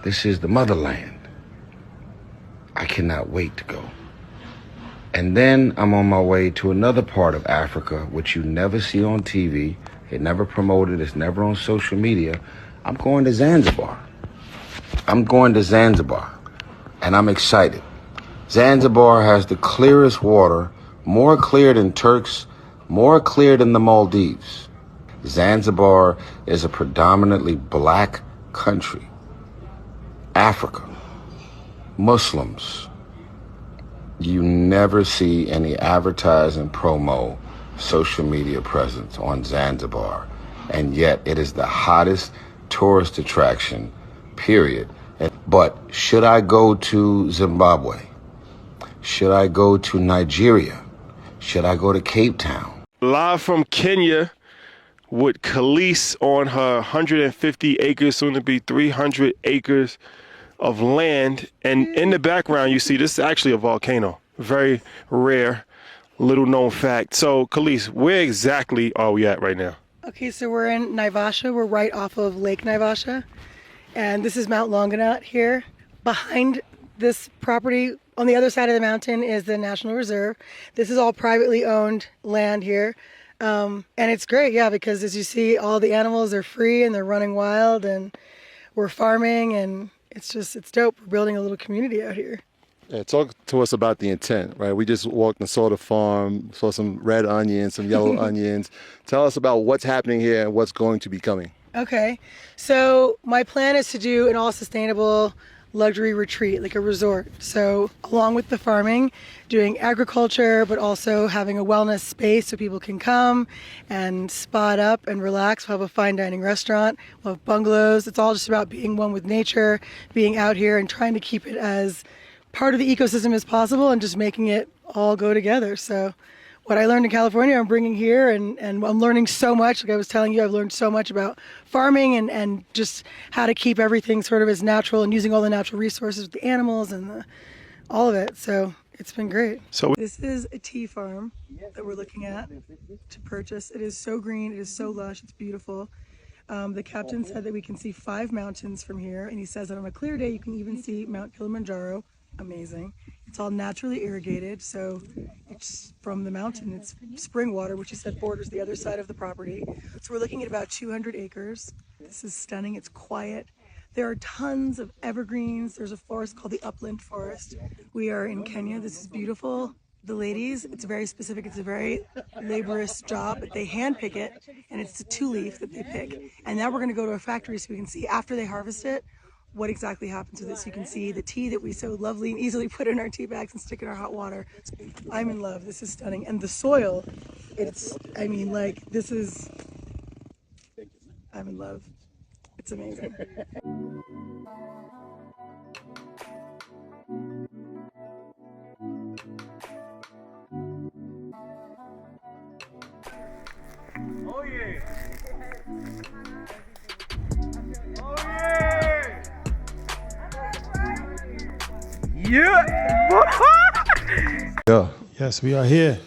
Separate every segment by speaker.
Speaker 1: This is the motherland. I cannot wait to go. And then I'm on my way to another part of Africa, which you never see on TV. It never promoted. It's never on social media. I'm going to Zanzibar. I'm going to Zanzibar, and I'm excited. Zanzibar has the clearest water, more clear than Turks, more clear than the Maldives. Zanzibar is a predominantly black country. Africa, Muslims. You never see any advertising, promo, social media presence on Zanzibar, and yet it is the hottest tourist attraction, period. But should I go to Zimbabwe? Should I go to Nigeria? Should I go to Cape Town?
Speaker 2: Live from Kenya with Khalees on her 150 acres, soon to be 300 acres of land. And in the background, you see this is actually a volcano. Very rare, little known fact. So Khalees, where exactly are we at right now?
Speaker 3: Okay, so we're in Naivasha. We're right off of Lake Naivasha. And this is Mount Longonot here. Behind this property, on the other side of the mountain, is the National Reserve. This is all privately owned land here. And it's great, yeah, because as you see, all the animals are free and they're running wild, and we're farming, and it's dope. We're building a little community out here.
Speaker 4: Yeah, talk to us about the intent, right? We just walked and saw the farm, saw some red onions, some yellow onions. Tell us about what's happening here and what's going to be coming.
Speaker 3: Okay, so my plan is to do an all-sustainable luxury retreat, like a resort. So along with the farming, doing agriculture, but also having a wellness space so people can come and spot up and relax. We'll have a fine dining restaurant, we'll have bungalows. It's all just about being one with nature, being out here and trying to keep it as part of the ecosystem as possible and just making it all go together. So what I learned in California, I'm bringing here, and I'm learning so much. Like I was telling you, I've learned so much about farming and just how to keep everything sort of as natural and using all the natural resources with the animals and all of it. So it's been great. So this is a tea farm that we're looking at to purchase. It is so green, it is so lush, it's beautiful. The captain said that we can see 5 mountains from here, and he says that on a clear day you can even see Mount Kilimanjaro. Amazing. It's all naturally irrigated, so it's from the mountain. It's spring water, which he said borders the other side of the property. So we're looking at about 200 acres. This is stunning. It's quiet. There are tons of evergreens. There's a forest called the Upland Forest. We are in Kenya. This is beautiful. The ladies, it's very specific. It's a very laborious job, but they hand pick it, and it's the 2-leaf that they pick. And now we're going to go to a factory so we can see after they harvest it what exactly happens with it. So you can see the tea that we so lovely and easily put in our tea bags and stick in our hot water. I'm in love. This is stunning. And the soil, I mean, like, I'm in love. It's amazing.
Speaker 5: Oh yeah. Oh yeah. Yeah.
Speaker 4: Yeah.
Speaker 2: Yes, we are here.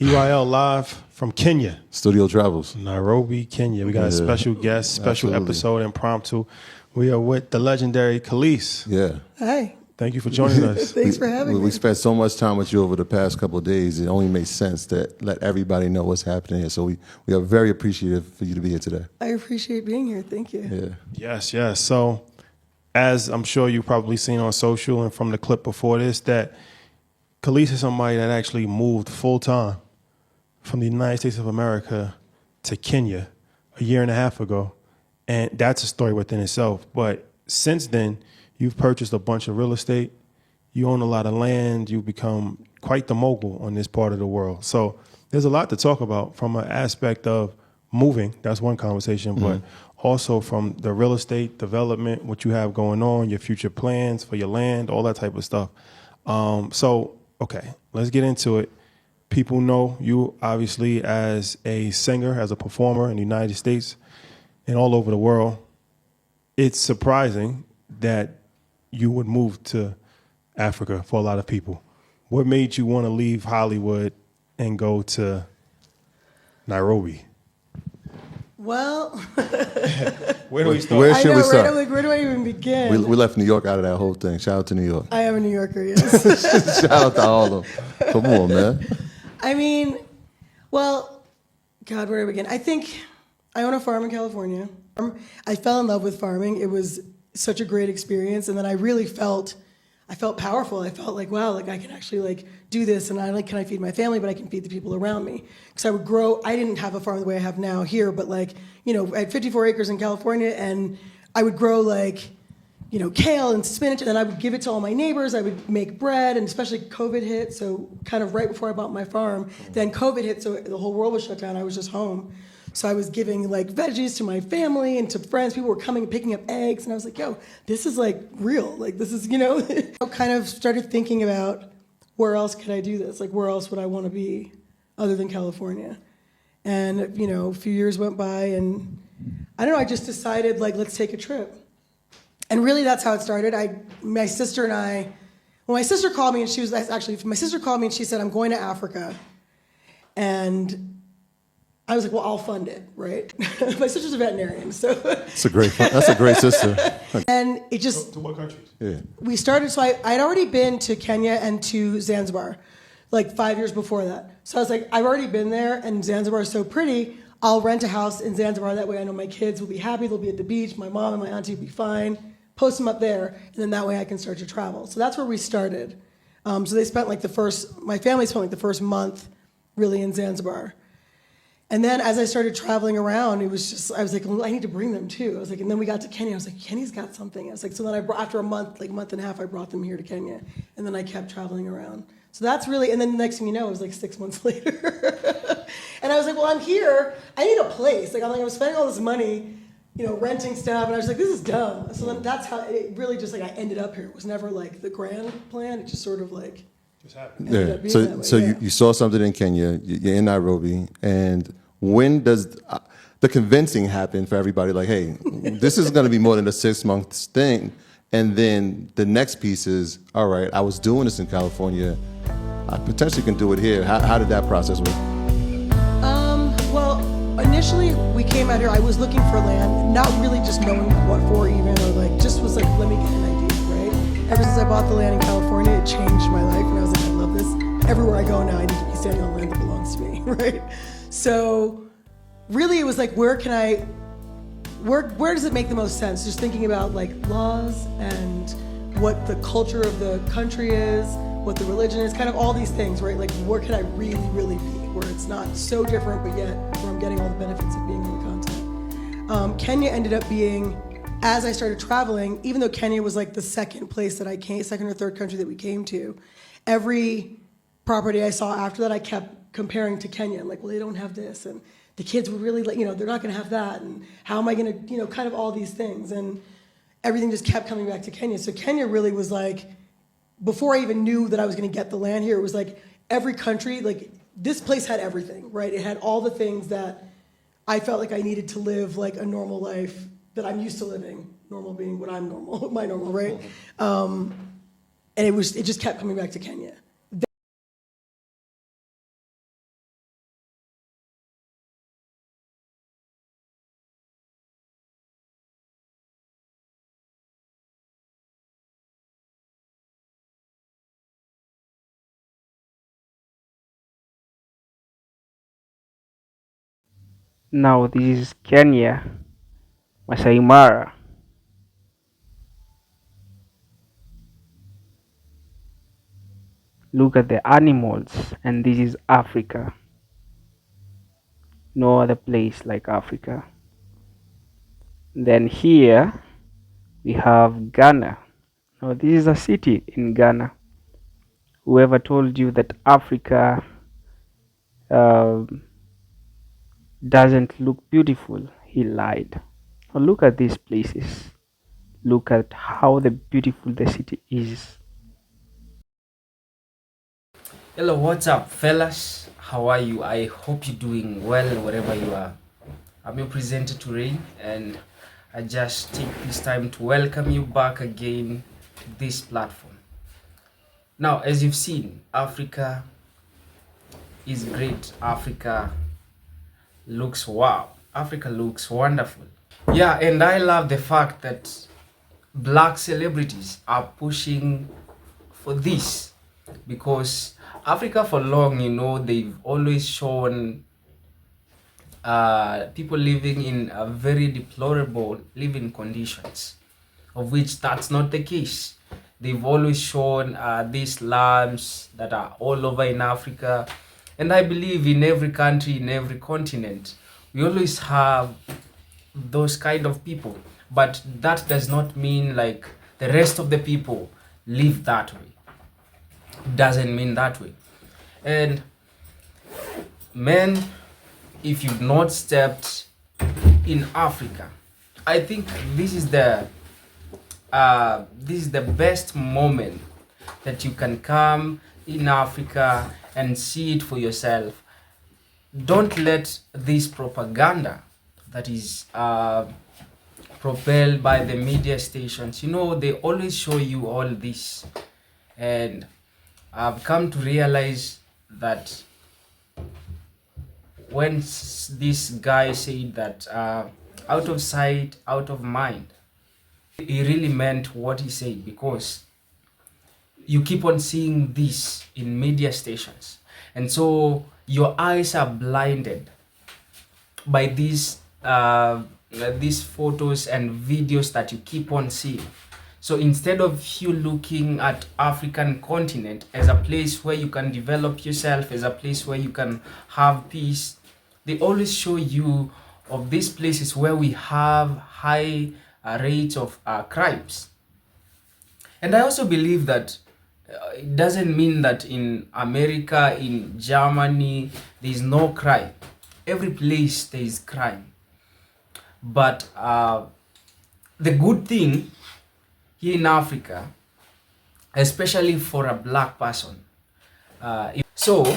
Speaker 2: EYL live from Kenya.
Speaker 4: Studio Travels.
Speaker 2: Nairobi, Kenya. We got a special guest, special episode, impromptu. We are with the legendary Khalees.
Speaker 4: Yeah.
Speaker 3: Hi.
Speaker 2: Thank you for joining us.
Speaker 3: Thanks for having me.
Speaker 4: We spent so much time with you over the past couple of days. It only makes sense to let everybody know what's happening here. So we are very appreciative for you to be here today.
Speaker 3: I appreciate being here. Thank you.
Speaker 4: Yeah.
Speaker 2: Yes, yes. So, as I'm sure you've probably seen on social and from the clip before this, that Khalees is somebody that actually moved full time from the United States of America to Kenya a year and a half ago. And that's a story within itself. But since then, you've purchased a bunch of real estate. You own a lot of land. You've become quite the mogul on this part of the world. So there's a lot to talk about from an aspect of moving. That's one conversation. But also from the real estate development, what you have going on, your future plans for your land, all that type of stuff. Okay, let's get into it. People know you obviously as a singer, as a performer in the United States and all over the world. It's surprising that you would move to Africa for a lot of people. What made you want to leave Hollywood and go to Nairobi?
Speaker 3: Well,
Speaker 2: Where do we start?
Speaker 4: Where
Speaker 3: I
Speaker 4: should
Speaker 3: know,
Speaker 4: we
Speaker 3: right?
Speaker 4: start?
Speaker 3: I'm like, where do I even
Speaker 4: We,
Speaker 3: begin?
Speaker 4: we left New York out of that whole thing. Shout out to New York.
Speaker 3: I am a New Yorker, yes.
Speaker 4: We left New York out of that whole thing. Shout out to New York.
Speaker 3: I am a New Yorker, yes.
Speaker 4: Shout out to Harlem. Come on, man.
Speaker 3: I mean, well, God, where do I begin? I think I own a farm in California. I fell in love with farming. It was such a great experience, and then I really I felt powerful. I felt like, wow, like I can actually like do this, and I like can I feed my family, but I can feed the people around me. Because I would grow. I didn't have a farm the way I have now here, but like I had 54 acres in California, and I would grow like kale and spinach, and then I would give it to all my neighbors. I would make bread, and especially COVID hit, so kind of right before I bought my farm, then COVID hit, so the whole world was shut down. I was just home. So I was giving like veggies to my family and to friends. People were coming and picking up eggs, and I was like, yo, this is like real. Like this is, I kind of started thinking about where else could I do this? Like where else would I want to be other than California? And, a few years went by, and I don't know, I just decided like, let's take a trip. And really that's how it started. My sister and I, when my sister called me, and my sister called me and she said, I'm going to Africa. And I was like, well, I'll fund it, right? My sister's a veterinarian, so.
Speaker 4: That's a great sister.
Speaker 3: And it just,
Speaker 2: To what countries?
Speaker 4: Yeah.
Speaker 3: we started, so I'd already been to Kenya and to Zanzibar, like 5 years before that. So I was like, I've already been there, and Zanzibar is so pretty, I'll rent a house in Zanzibar, that way I know my kids will be happy, they'll be at the beach, my mom and my auntie will be fine, post them up there, and then that way I can start to travel. So that's where we started. So they spent like my family spent like the first month really in Zanzibar. And then as I started traveling around, I was like, well, I need to bring them too. I was like, and then we got to Kenya. I was like, Kenya's got something. I was like, so then after a month, like month and a half, I brought them here to Kenya. And then I kept traveling around. So that's really, and then the next thing you know, it was like 6 months later. And I was like, well, I'm here. I need a place. Like, I was spending all this money, renting stuff. And I was like, this is dumb. So then that's how it really just like I ended up here. It was never like the grand plan. It just sort of like,
Speaker 4: Yeah. So you saw something in Kenya. You're in Nairobi, and when does the convincing happen for everybody? Like, hey, this is going to be more than a 6 months thing. And then the next piece is, all right, I was doing this in California. I potentially can do it here. How did that process work?
Speaker 3: Well, initially we came out here. I was looking for land, not really just knowing what for even, or like just was like, let me get an idea, right? Ever since I bought the land in California, it changed my life, and I was like, I love this. Everywhere I go now, I need to be standing on land that belongs to me, right? So really it was like, where does it make the most sense? Just thinking about like laws and what the culture of the country is, what the religion is, kind of all these things, right? Like where can I really, really be? Where it's not so different, but yet where I'm getting all the benefits of being on the continent. Kenya ended up being, as I started traveling, even though Kenya was like the second place that I came, second or third country that we came to, every property I saw after that, I kept comparing to Kenya. I'm like, well, they don't have this, and the kids were really like, they're not gonna have that, and how am I gonna, kind of all these things, and everything just kept coming back to Kenya. So Kenya really was like, before I even knew that I was gonna get the land here, it was like every country, like this place had everything, right? It had all the things that I felt like I needed to live like a normal life that I'm used to living, normal being what I'm normal, my normal, right? And it just kept coming back to Kenya.
Speaker 6: Now this is Kenya, Masai Mara. Look at the animals, and this is Africa. No other place like Africa. Then here we have Ghana. Now this is a city in Ghana. Whoever told you that Africa um doesn't look beautiful, he lied. Now look at these places. Look at how beautiful the city is.
Speaker 7: Hello, what's up, fellas? How are you? I hope you're doing well wherever you are. I'm your presenter Turain, and I just take this time to welcome you back again to this platform. Now, as you've seen, Africa is great. Africa looks wow. Africa looks wonderful. Yeah, and I love the fact that black celebrities are pushing for this, because Africa for long, they've always shown people living in very deplorable living conditions, of which that's not the case. They've always shown these slums that are all over in Africa, and I believe in every country, in every continent, we always have those kind of people. But that does not mean like the rest of the people live that way. Doesn't mean that way. And men, if you've not stepped in Africa, I think this is the best moment that you can come in Africa and see it for yourself. Don't let this propaganda that is propelled by the media stations, they always show you all this. And I've come to realize that when this guy said that out of sight, out of mind, he really meant what he said, because you keep on seeing this in media stations, and so your eyes are blinded by these photos and videos that you keep on seeing. So instead of you looking at African continent as a place where you can develop yourself, as a place where you can have peace, they always show you of these places where we have high rates of crimes. And I also believe that it doesn't mean that in America, in Germany, there is no crime. Every place there is crime. But the good thing here in Africa, especially for a black person, so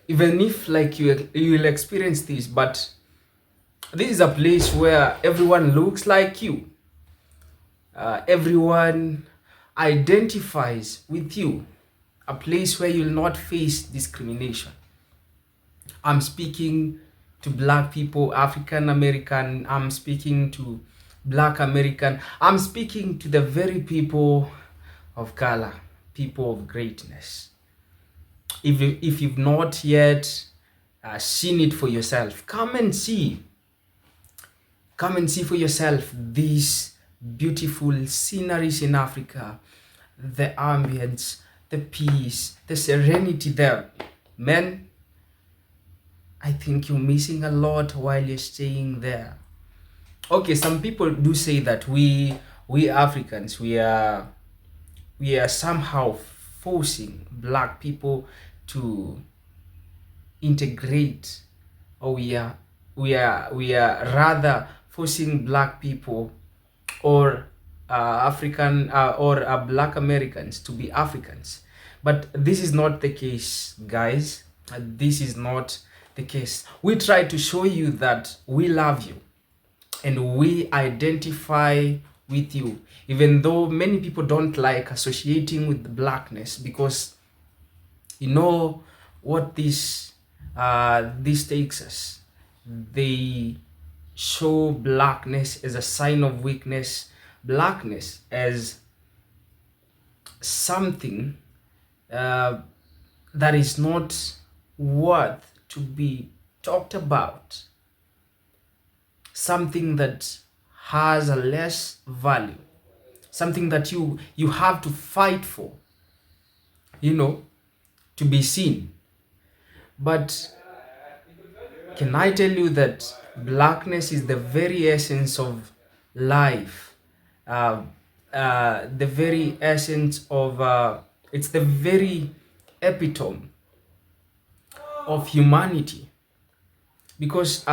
Speaker 7: even if like you will experience this, but this is a place where everyone looks like you. Everyone identifies with you. A place where you'll not face discrimination. I'm speaking to black people, African American. I'm speaking to black American. I'm speaking to the very people of color, people of greatness. If you've not yet seen it for yourself, come and see. Come and see for yourself these beautiful sceneries in Africa, the ambience, the peace, the serenity there. Men, I think you're missing a lot while you're staying there. Okay, some people do say that we Africans, we are somehow forcing black people to integrate, or we are rather forcing black people or African or black Americans to be Africans. But this is not the case, guys. This is not the case. We try to show you that we love you and we identify with you, even though many people don't like associating with the blackness, because you know what this takes us. They show blackness as a sign of weakness, blackness as something that is not worth to be talked about, something that has a less value, something that you have to fight for, to be seen. But can I tell you that blackness is the very essence of life, the very essence of it's the very epitome of humanity, because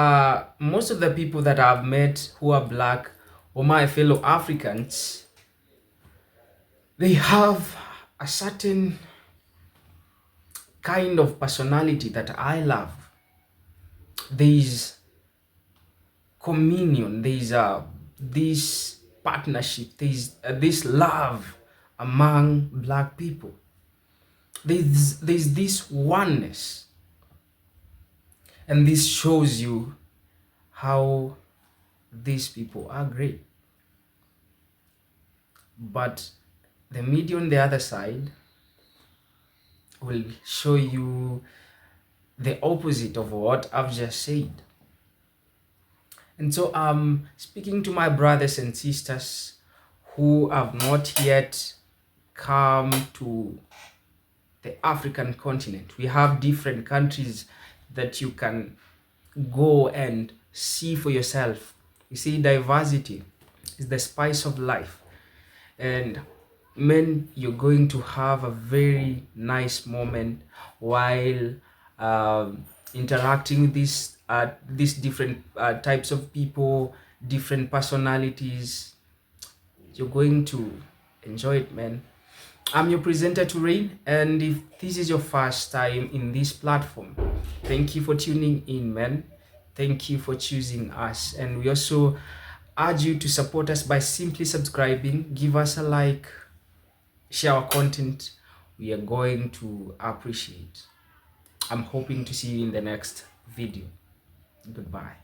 Speaker 7: most of the people that I've met who are black or my fellow Africans, they have a certain kind of personality that I love. There's communion, there's this partnership, there's this love among black people. There's this oneness. And this shows you how these people are great. But the media on the other side will show you the opposite of what I've just said. And so speaking to my brothers and sisters who have not yet come to the African continent, we have different countries that you can go and see for yourself. You see, diversity is the spice of life. And man, you're going to have a very nice moment while interacting with these different types of people, different personalities. You're going to enjoy it, man. I'm your presenter Rain, and if this is your first time in this platform, thank you for tuning in, man. Thank you for choosing us, and we also urge you to support us by simply subscribing, give us a like, share our content. We are going to appreciate. I'm hoping to see you in the next video. Goodbye.